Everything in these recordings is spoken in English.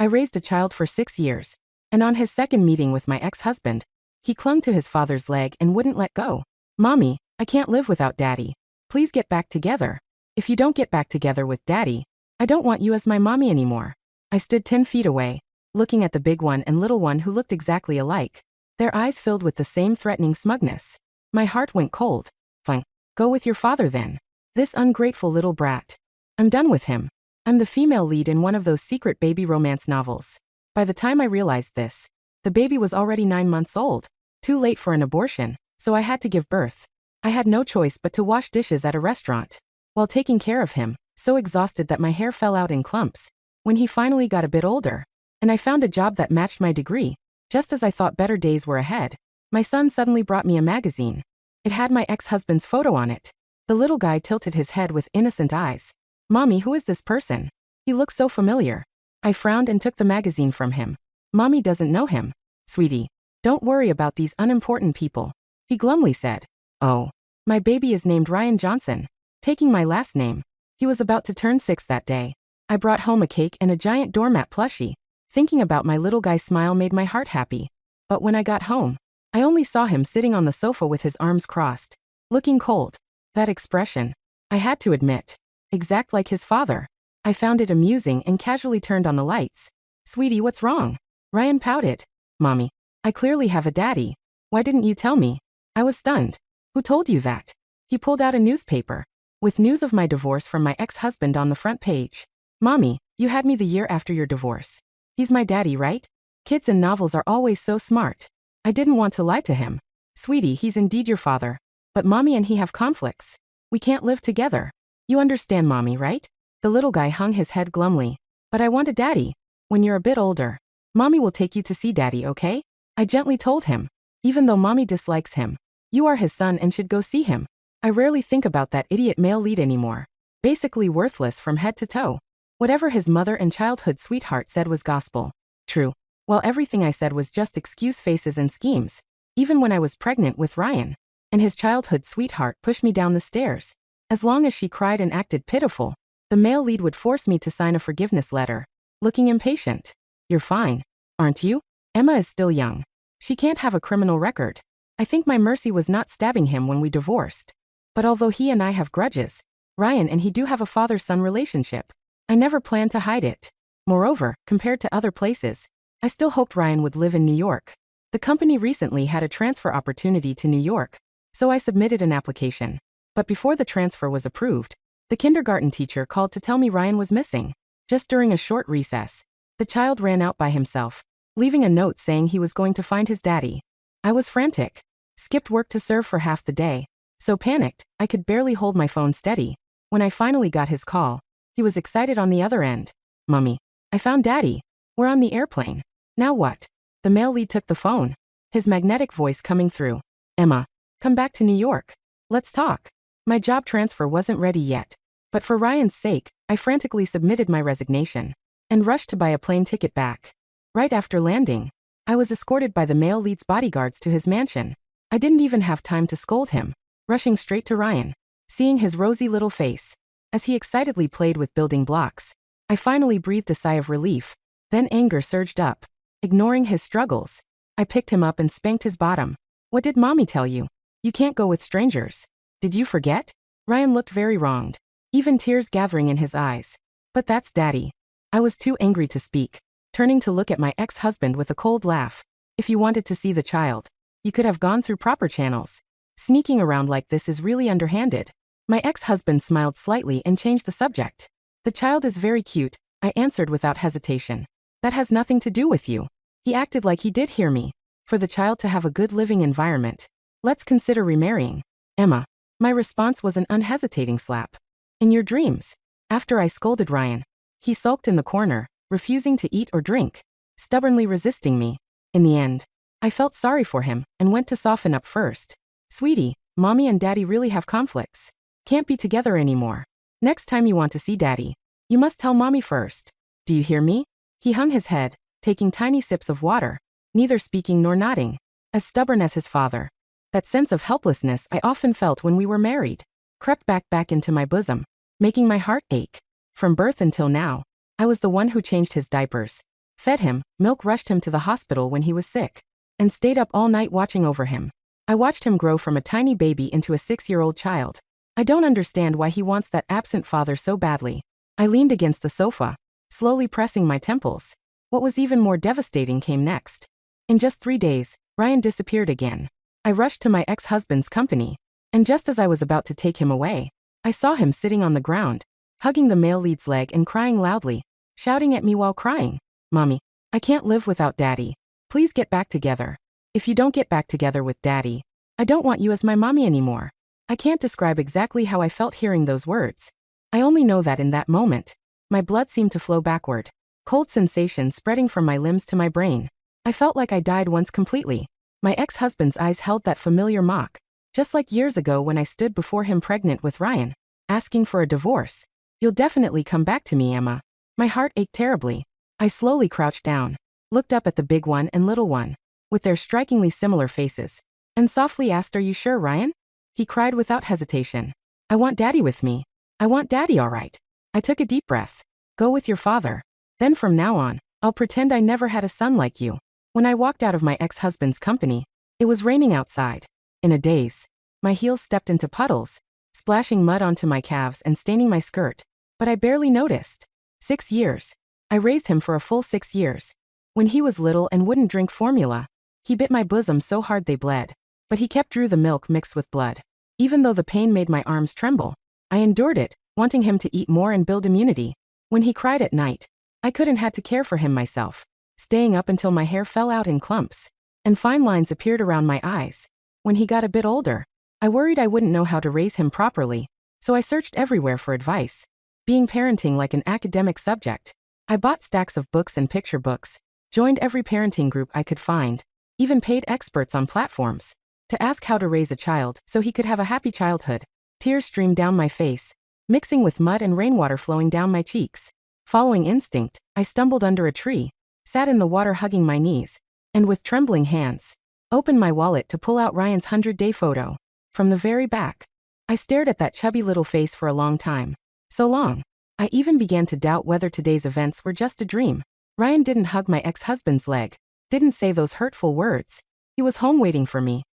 I raised a child for 6 years. And on his second meeting with my ex-husband, he clung to his father's leg and wouldn't let go. Mommy, I can't live without Daddy. Please get back together. If you don't get back together with Daddy, I don't want you as my mommy anymore. I stood 10 feet away, looking at the big one and little one who looked exactly alike. Their eyes filled with the same threatening smugness. My heart went cold. Fine. Go with your father then. This ungrateful little brat. I'm done with him. I'm the female lead in one of those secret baby romance novels. By the time I realized this, the baby was already 9 months old. Too late for an abortion, so I had to give birth. I had no choice but to wash dishes at a restaurant. While taking care of him, so exhausted that my hair fell out in clumps. When he finally got a bit older, and I found a job that matched my degree, just as I thought better days were ahead, my son suddenly brought me a magazine. It had my ex-husband's photo on it. The little guy tilted his head with innocent eyes. Mommy, who is this person? He looks so familiar. I frowned and took the magazine from him. Mommy doesn't know him. Sweetie, don't worry about these unimportant people. He glumly said. Oh, my baby is named Ryan Johnson. Taking my last name. He was about to turn 6 that day. I brought home a cake and a giant doormat plushie. Thinking about my little guy's smile made my heart happy. But when I got home, I only saw him sitting on the sofa with his arms crossed, looking cold. That expression, I had to admit, exact like his father. I found it amusing and casually turned on the lights. Sweetie, what's wrong? Ryan pouted. Mommy, I clearly have a daddy. Why didn't you tell me? I was stunned. Who told you that? He pulled out a newspaper, with news of my divorce from my ex-husband on the front page. Mommy, you had me the year after your divorce. He's my daddy, right? Kids in novels are always so smart. I didn't want to lie to him. Sweetie, he's indeed your father. But Mommy and he have conflicts. We can't live together. You understand, Mommy, right? The little guy hung his head glumly. But I want a daddy. When you're a bit older, Mommy will take you to see Daddy, okay? I gently told him. Even though Mommy dislikes him, you are his son and should go see him. I rarely think about that idiot male lead anymore. Basically worthless from head to toe. Whatever his mother and childhood sweetheart said was gospel. True. While everything I said was just excuse faces and schemes. Even when I was pregnant with Ryan, and his childhood sweetheart pushed me down the stairs. As long as she cried and acted pitiful, the male lead would force me to sign a forgiveness letter. Looking impatient. You're fine, aren't you? Emma is still young. She can't have a criminal record. I think my mercy was not stabbing him when we divorced. But although he and I have grudges, Ryan and he do have a father-son relationship. I never planned to hide it. Moreover, compared to other places, I still hoped Ryan would live in New York. The company recently had a transfer opportunity to New York, so I submitted an application. But before the transfer was approved, the kindergarten teacher called to tell me Ryan was missing. Just during a short recess, the child ran out by himself, leaving a note saying he was going to find his daddy. I was frantic. Skipped work to serve for half the day. So panicked, I could barely hold my phone steady. When I finally got his call, he was excited on the other end. Mommy, I found Daddy. We're on the airplane. Now what? The male lead took the phone, his magnetic voice coming through. Emma, come back to New York. Let's talk. My job transfer wasn't ready yet, but for Ryan's sake, I frantically submitted my resignation and rushed to buy a plane ticket back. Right after landing, I was escorted by the male lead's bodyguards to his mansion. I didn't even have time to scold him, rushing straight to Ryan, seeing his rosy little face as he excitedly played with building blocks. I finally breathed a sigh of relief. Then anger surged up. Ignoring his struggles, I picked him up and spanked his bottom. What did Mommy tell you? You can't go with strangers. Did you forget? Ryan looked very wronged, even tears gathering in his eyes. But that's Daddy. I was too angry to speak, turning to look at my ex-husband with a cold laugh. If you wanted to see the child, you could have gone through proper channels. Sneaking around like this is really underhanded. My ex-husband smiled slightly and changed the subject. The child is very cute, I answered without hesitation. That has nothing to do with you. He acted like he did hear me. For the child to have a good living environment, let's consider remarrying. Emma. My response was an unhesitating slap. In your dreams. After I scolded Ryan, he sulked in the corner, refusing to eat or drink, stubbornly resisting me. In the end, I felt sorry for him and went to soften up first. Sweetie, Mommy and Daddy really have conflicts. Can't be together anymore. Next time you want to see Daddy, you must tell Mommy first. Do you hear me? He hung his head, taking tiny sips of water, neither speaking nor nodding. As stubborn as his father. That sense of helplessness I often felt when we were married crept back into my bosom, making my heart ache. From birth until now, I was the one who changed his diapers, fed him, rushed him to the hospital when he was sick, and stayed up all night watching over him. I watched him grow from a tiny baby into a 6-year-old child. I don't understand why he wants that absent father so badly. I leaned against the sofa, slowly pressing my temples. What was even more devastating came next. In just 3 days, Ryan disappeared again. I rushed to my ex-husband's company, and just as I was about to take him away, I saw him sitting on the ground, hugging the male lead's leg and crying loudly, shouting at me while crying, "Mommy, I can't live without Daddy. Please get back together. If you don't get back together with Daddy, I don't want you as my mommy anymore." I can't describe exactly how I felt hearing those words. I only know that in that moment, my blood seemed to flow backward, cold sensation spreading from my limbs to my brain. I felt like I died once completely. My ex-husband's eyes held that familiar mock, just like years ago when I stood before him pregnant with Ryan, asking for a divorce. "You'll definitely come back to me, Emma." My heart ached terribly. I slowly crouched down, looked up at the big one and little one, with their strikingly similar faces, and softly asked, "Are you sure, Ryan?" He cried without hesitation, "I want Daddy with me. I want Daddy, all right." I took a deep breath. "Go with your father. Then from now on, I'll pretend I never had a son like you." When I walked out of my ex-husband's company, it was raining outside. In a daze, my heels stepped into puddles, splashing mud onto my calves and staining my skirt, but I barely noticed. 6 years. I raised him for a full 6 years. When he was little and wouldn't drink formula, he bit my bosom so hard they bled, but he kept drew the milk mixed with blood. Even though the pain made my arms tremble, I endured it, wanting him to eat more and build immunity. When he cried at night, I couldn't had to care for him myself, staying up until my hair fell out in clumps, and fine lines appeared around my eyes. When he got a bit older, I worried I wouldn't know how to raise him properly, so I searched everywhere for advice. Being parenting like an academic subject, I bought stacks of books and picture books, joined every parenting group I could find, even paid experts on platforms to ask how to raise a child so he could have a happy childhood. Tears streamed down my face, mixing with mud and rainwater flowing down my cheeks. Following instinct, I stumbled under a tree, sat in the water hugging my knees, and with trembling hands, opened my wallet to pull out Ryan's 100-day photo. From the very back, I stared at that chubby little face for a long time. So long, I even began to doubt whether today's events were just a dream. Ryan didn't hug my ex-husband's leg, didn't say those hurtful words. He was home waiting for me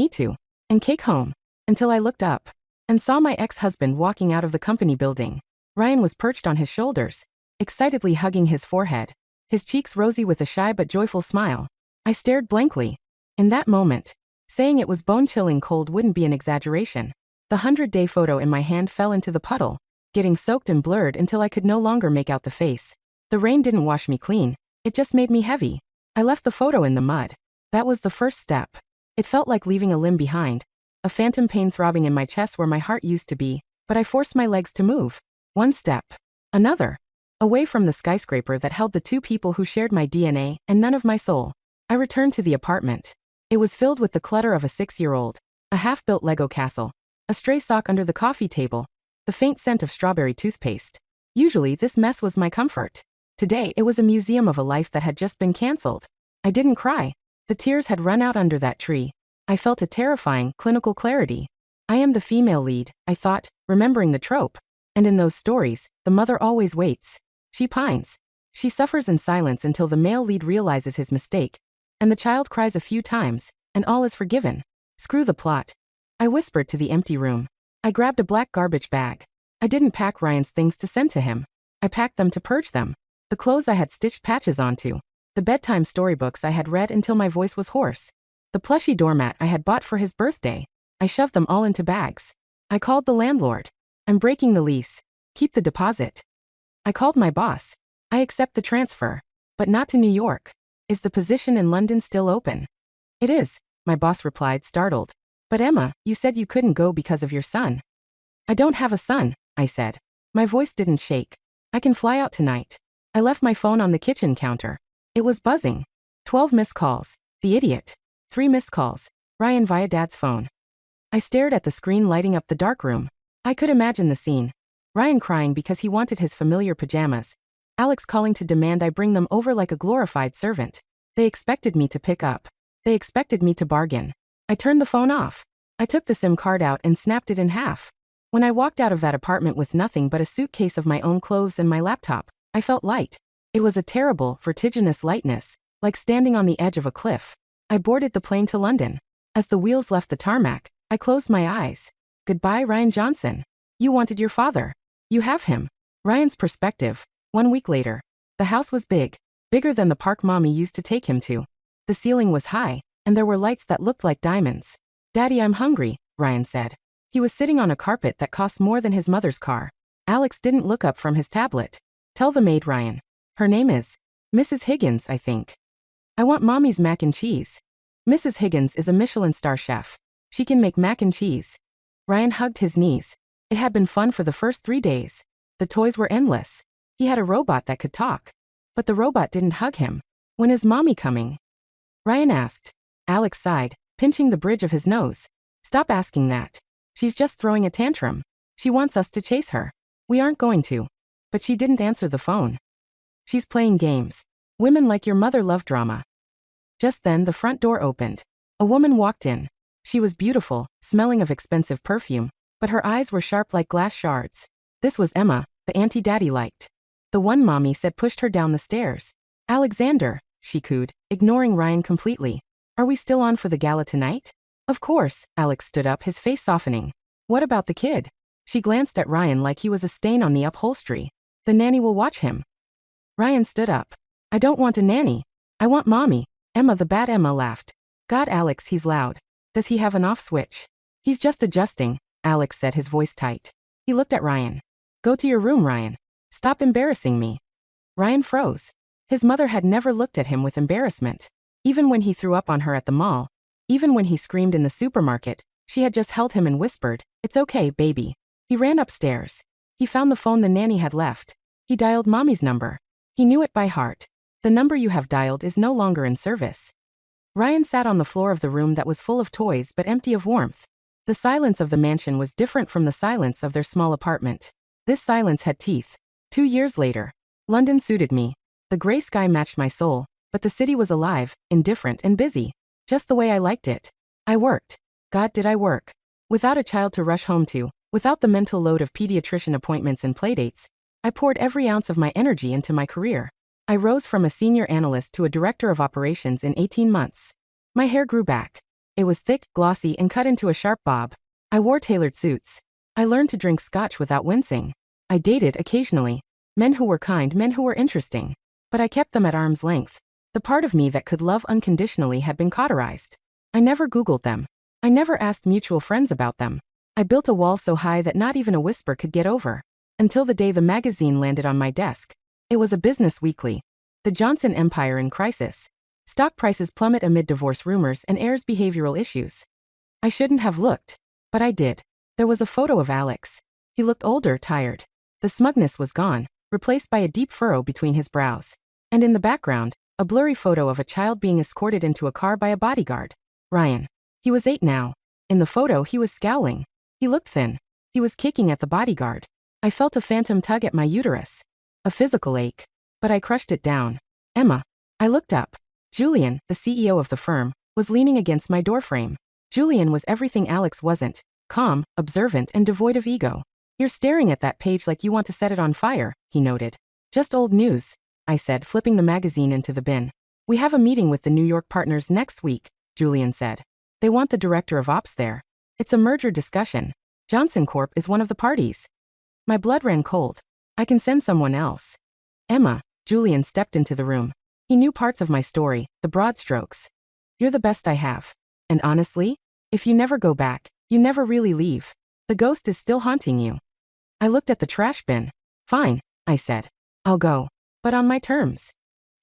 to, and cake home, until I looked up and saw my ex-husband walking out of the company building. Ryan was perched on his shoulders, excitedly hugging his forehead, his cheeks rosy with a shy but joyful smile. I stared blankly. In that moment, saying it was bone-chilling cold wouldn't be an exaggeration. The 100-day photo in my hand fell into the puddle, getting soaked and blurred until I could no longer make out the face. The rain didn't wash me clean, it just made me heavy. I left the photo in the mud. That was the first step. It felt like leaving a limb behind, a phantom pain throbbing in my chest where my heart used to be, but I forced my legs to move. One step. Another. Away from the skyscraper that held the two people who shared my DNA and none of my soul. I returned to the apartment. It was filled with the clutter of a 6-year-old, a half-built Lego castle, a stray sock under the coffee table, the faint scent of strawberry toothpaste. Usually this mess was my comfort. Today it was a museum of a life that had just been cancelled. I didn't cry. The tears had run out under that tree. I felt a terrifying, clinical clarity. I am the female lead, I thought, remembering the trope. And in those stories, the mother always waits. She pines. She suffers in silence until the male lead realizes his mistake, and the child cries a few times, and all is forgiven. Screw the plot. I whispered to the empty room. I grabbed a black garbage bag. I didn't pack Ryan's things to send to him. I packed them to purge them. The clothes I had stitched patches onto. The bedtime storybooks I had read until my voice was hoarse. The plushy doormat I had bought for his birthday. I shoved them all into bags. I called the landlord. I'm breaking the lease. Keep the deposit. I called my boss. I accept the transfer, but not to New York. Is the position in London still open? It is, my boss replied, startled. But Emma, you said you couldn't go because of your son. I don't have a son, I said. My voice didn't shake. I can fly out tonight. I left my phone on the kitchen counter. It was buzzing. 12 missed calls. The idiot. 3 missed calls. Ryan via Dad's phone. I stared at the screen lighting up the dark room. I could imagine the scene. Ryan crying because he wanted his familiar pajamas. Alex calling to demand I bring them over like a glorified servant. They expected me to pick up. They expected me to bargain. I turned the phone off. I took the SIM card out and snapped it in half. When I walked out of that apartment with nothing but a suitcase of my own clothes and my laptop, I felt light. It was a terrible, vertiginous lightness, like standing on the edge of a cliff. I boarded the plane to London. As the wheels left the tarmac, I closed my eyes. Goodbye, Ryan Johnson. You wanted your father. You have him. Ryan's perspective. 1 week later. The house was big. Bigger than the park Mommy used to take him to. The ceiling was high, and there were lights that looked like diamonds. Daddy, I'm hungry, Ryan said. He was sitting on a carpet that cost more than his mother's car. Alex didn't look up from his tablet. Tell the maid, Ryan. Her name is Mrs. Higgins, I think. I want Mommy's mac and cheese. Mrs. Higgins is a Michelin star chef. She can make mac and cheese. Ryan hugged his knees. It had been fun for the first 3 days. The toys were endless. He had a robot that could talk. But the robot didn't hug him. When is Mommy coming? Ryan asked. Alex sighed, pinching the bridge of his nose. Stop asking that. She's just throwing a tantrum. She wants us to chase her. We aren't going to. But she didn't answer the phone. She's playing games. Women like your mother love drama. Just then the front door opened. A woman walked in. She was beautiful, smelling of expensive perfume, but her eyes were sharp like glass shards. This was Emma, the auntie Daddy liked. The one Mommy said pushed her down the stairs. Alexander, she cooed, ignoring Ryan completely. Are we still on for the gala tonight? Of course, Alex stood up, his face softening. What about the kid? She glanced at Ryan like he was a stain on the upholstery. The nanny will watch him. Ryan stood up. I don't want a nanny. I want Mommy. Emma, the bad Emma, laughed. God, Alex, he's loud. Does he have an off switch? He's just adjusting, Alex said, his voice tight. He looked at Ryan. Go to your room, Ryan. Stop embarrassing me. Ryan froze. His mother had never looked at him with embarrassment. Even when he threw up on her at the mall, even when he screamed in the supermarket, she had just held him and whispered, It's okay, baby. He ran upstairs. He found the phone the nanny had left. He dialed Mommy's number. He knew it by heart. The number you have dialed is no longer in service. Ryan sat on the floor of the room that was full of toys but empty of warmth. The silence of the mansion was different from the silence of their small apartment. This silence had teeth. 2 years later. London suited me. The gray sky matched my soul, but the city was alive, indifferent and busy. Just the way I liked it. I worked. God, did I work. Without a child to rush home to, without the mental load of pediatrician appointments and playdates, I poured every ounce of my energy into my career. I rose from a senior analyst to a director of operations in 18 months. My hair grew back. It was thick, glossy, and cut into a sharp bob. I wore tailored suits. I learned to drink scotch without wincing. I dated occasionally. Men who were kind, men who were interesting. But I kept them at arm's length. The part of me that could love unconditionally had been cauterized. I never Googled them. I never asked mutual friends about them. I built a wall so high that not even a whisper could get over. Until the day the magazine landed on my desk. It was a business weekly. The Johnson Empire in crisis. Stock prices plummet amid divorce rumors and heirs' behavioral issues. I shouldn't have looked. But I did. There was a photo of Alex. He looked older, tired. The smugness was gone, replaced by a deep furrow between his brows. And in the background, a blurry photo of a child being escorted into a car by a bodyguard. Ryan. He was 8 now. In the photo he was scowling. He looked thin. He was kicking at the bodyguard. I felt a phantom tug at my uterus. A physical ache. But I crushed it down. Emma. I looked up. Julian, the CEO of the firm, was leaning against my doorframe. Julian was everything Alex wasn't. Calm, observant, and devoid of ego. You're staring at that page like you want to set it on fire, he noted. Just old news, I said, flipping the magazine into the bin. We have a meeting with the New York partners next week, Julian said. They want the director of ops there. It's a merger discussion. Johnson Corp is one of the parties. My blood ran cold. I can send someone else. Emma, Julian stepped into the room. He knew parts of my story, the broad strokes. You're the best I have. And honestly, if you never go back, you never really leave. The ghost is still haunting you. I looked at the trash bin. Fine, I said. I'll go. But on my terms.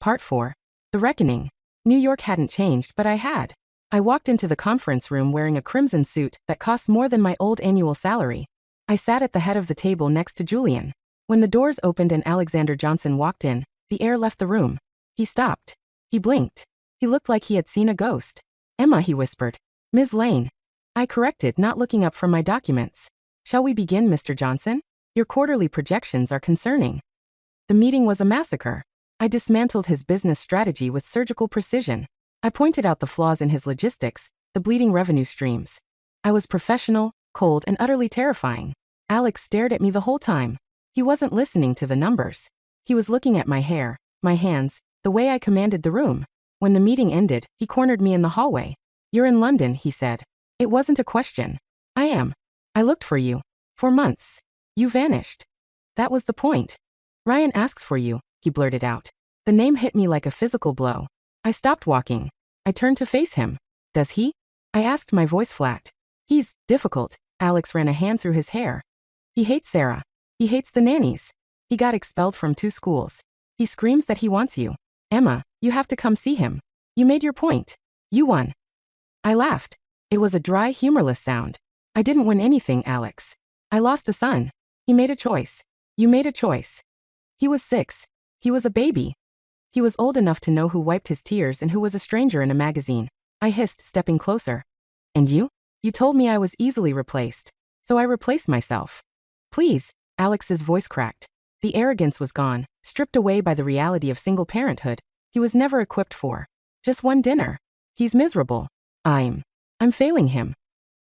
Part 4. The Reckoning. New York hadn't changed, but I had. I walked into the conference room wearing a crimson suit that cost more than my old annual salary. I sat at the head of the table next to Julian. When the doors opened and Alexander Johnson walked in, the air left the room. He stopped. He blinked. He looked like he had seen a ghost. Emma, he whispered. Ms. Lane. I corrected, not looking up from my documents. Shall we begin, Mr. Johnson? Your quarterly projections are concerning. The meeting was a massacre. I dismantled his business strategy with surgical precision. I pointed out the flaws in his logistics, the bleeding revenue streams. I was professional, cold, and utterly terrifying. Alex stared at me the whole time. He wasn't listening to the numbers. He was looking at my hair, my hands, the way I commanded the room. When the meeting ended, he cornered me in the hallway. "You're in London," he said. It wasn't a question. "I am. I looked for you. For months. You vanished." That was the point. "Ryan asks for you," he blurted out. The name hit me like a physical blow. I stopped walking. I turned to face him. "Does he?" I asked, my voice flat. "He's difficult." Alex ran a hand through his hair. "He hates Sarah. He hates the nannies. He got expelled from 2 schools. He screams that he wants you. Emma, you have to come see him. You made your point. You won." I laughed. It was a dry, humorless sound. "I didn't win anything, Alex. I lost a son. He made a choice. You made a choice." He was 6. He was a baby. He was old enough to know who wiped his tears and who was a stranger in a magazine. I hissed, stepping closer. "And you? You told me I was easily replaced. So I replaced myself." "Please," Alex's voice cracked. The arrogance was gone, stripped away by the reality of single parenthood. He was never equipped for just one dinner. He's miserable. I'm failing him.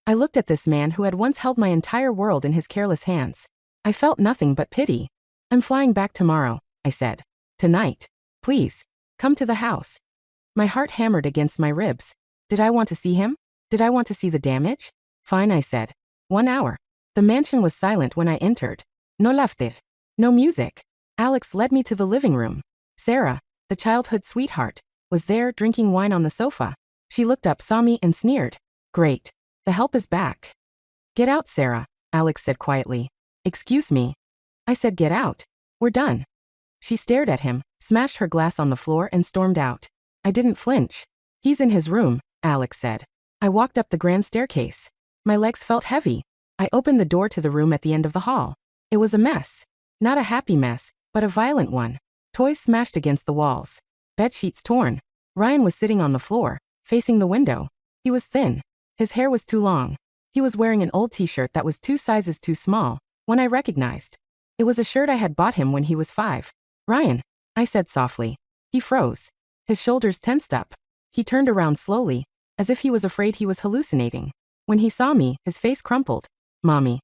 I looked at this man who had once held my entire world in his careless hands. I felt nothing but pity. "I'm flying back tomorrow," I said. "Tonight. Please, come to the house." My heart hammered against my ribs. Did I want to see him? Did I want to see the damage? "Fine," I said. 1 hour. The mansion was silent when I entered. No laughter. No music. Alex led me to the living room. Sarah, the childhood sweetheart, was there drinking wine on the sofa. She looked up, saw me, and sneered. "Great. The help is back." "Get out, Sarah," Alex said quietly. "Excuse me." I said, "Get out. We're done." She stared at him, smashed her glass on the floor, and stormed out. I didn't flinch. "He's in his room," Alex said. I walked up the grand staircase. My legs felt heavy. I opened the door to the room at the end of the hall. It was a mess. Not a happy mess, but a violent one. Toys smashed against the walls. Bedsheets torn. Ryan was sitting on the floor, facing the window. He was thin. His hair was too long. He was wearing an old t-shirt that was 2 sizes too small, one I recognized. It was a shirt I had bought him when he was 5. "Ryan," I said softly. He froze. His shoulders tensed up. He turned around slowly, as if he was afraid he was hallucinating. When he saw me, his face crumpled. "Mommy."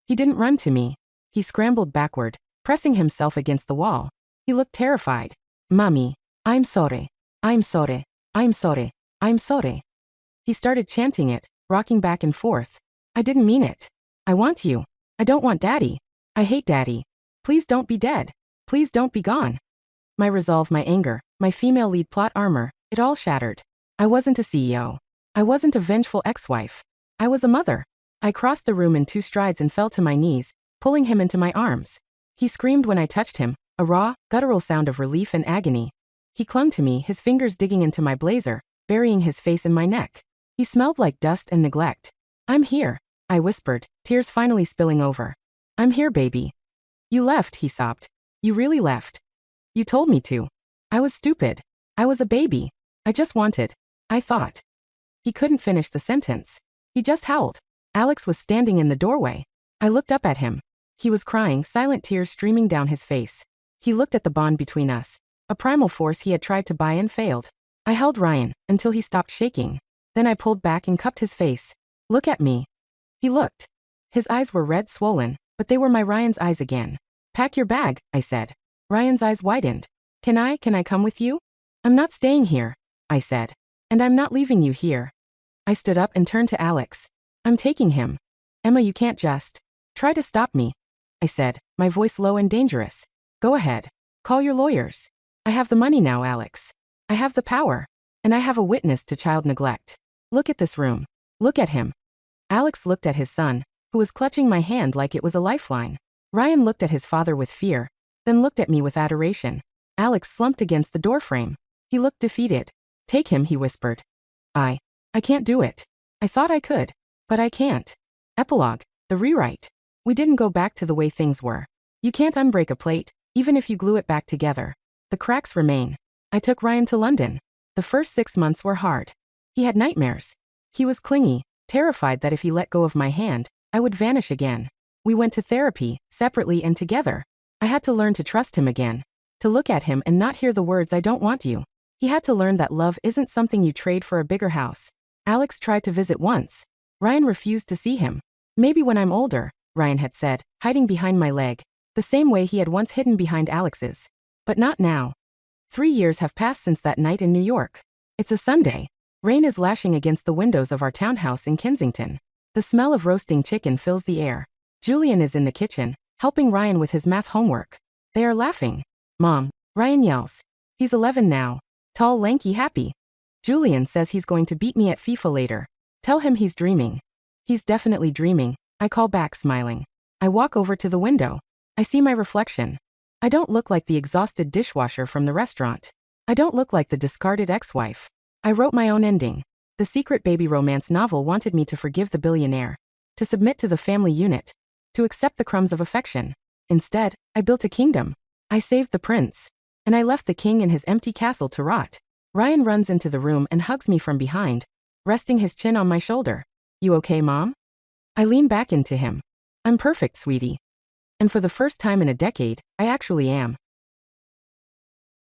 He didn't run to me. He scrambled backward, pressing himself against the wall. He looked terrified. "Mommy, I'm sorry. I'm sorry. I'm sorry. I'm sorry." He started chanting it, rocking back and forth. "I didn't mean it. I want you. I don't want Daddy. I hate Daddy. Please don't be dead. Please don't be gone." My resolve, my anger, my female lead plot armor, it all shattered. I wasn't a CEO. I wasn't a vengeful ex-wife. I was a mother. I crossed the room in 2 strides and fell to my knees, pulling him into my arms. He screamed when I touched him, a raw, guttural sound of relief and agony. He clung to me, his fingers digging into my blazer, burying his face in my neck. He smelled like dust and neglect. "I'm here," I whispered, tears finally spilling over. "I'm here, baby." "You left," he sobbed. "You really left. You told me to. I was stupid. I was a baby. I just wanted. I thought." He couldn't finish the sentence. He just howled. Alex was standing in the doorway. I looked up at him. He was crying, silent tears streaming down his face. He looked at the bond between us, a primal force he had tried to buy and failed. I held Ryan until he stopped shaking. Then I pulled back and cupped his face. "Look at me." He looked. His eyes were red, swollen, but they were my Ryan's eyes again. "Pack your bag," I said. Ryan's eyes widened. Can I come with you?" "I'm not staying here," I said. "And I'm not leaving you here." I stood up and turned to Alex. "I'm taking him." "Emma, you can't just try to stop me," I said, my voice low and dangerous. "Go ahead. Call your lawyers. I have the money now, Alex. I have the power. And I have a witness to child neglect. Look at this room. Look at him." Alex looked at his son, who was clutching my hand like it was a lifeline. Ryan looked at his father with fear, then looked at me with adoration. Alex slumped against the doorframe. He looked defeated. "Take him," he whispered. I can't do it. I thought I could, but I can't." Epilogue, the rewrite. We didn't go back to the way things were. You can't unbreak a plate, even if you glue it back together. The cracks remain. I took Ryan to London. The first 6 months were hard. He had nightmares. He was clingy, terrified that if he let go of my hand, I would vanish again. We went to therapy, separately and together. I had to learn to trust him again. To look at him and not hear the words, "I don't want you." He had to learn that love isn't something you trade for a bigger house. Alex tried to visit once. Ryan refused to see him. "Maybe when I'm older," Ryan had said, hiding behind my leg, the same way he had once hidden behind Alex's. "But not now." 3 years have passed since that night in New York. It's a Sunday. Rain is lashing against the windows of our townhouse in Kensington. The smell of roasting chicken fills the air. Julian is in the kitchen, helping Ryan with his math homework. They are laughing. Mom, Ryan yells. He's 11 now. Tall, lanky, happy. Julian says he's going to beat me at FIFA later. Tell him he's dreaming. He's definitely dreaming, I call back smiling. I walk over to the window. I see my reflection. I don't look like the exhausted dishwasher from the restaurant. I don't look like the discarded ex-wife. I wrote my own ending. The secret baby romance novel wanted me to forgive the billionaire, to submit to the family unit, to accept the crumbs of affection. Instead, I built a kingdom. I saved the prince. And I left the king in his empty castle to rot. Ryan runs into the room and hugs me from behind, resting his chin on my shoulder. You okay, Mom? I lean back into him. I'm perfect, sweetie. And for the first time in a decade, I actually am.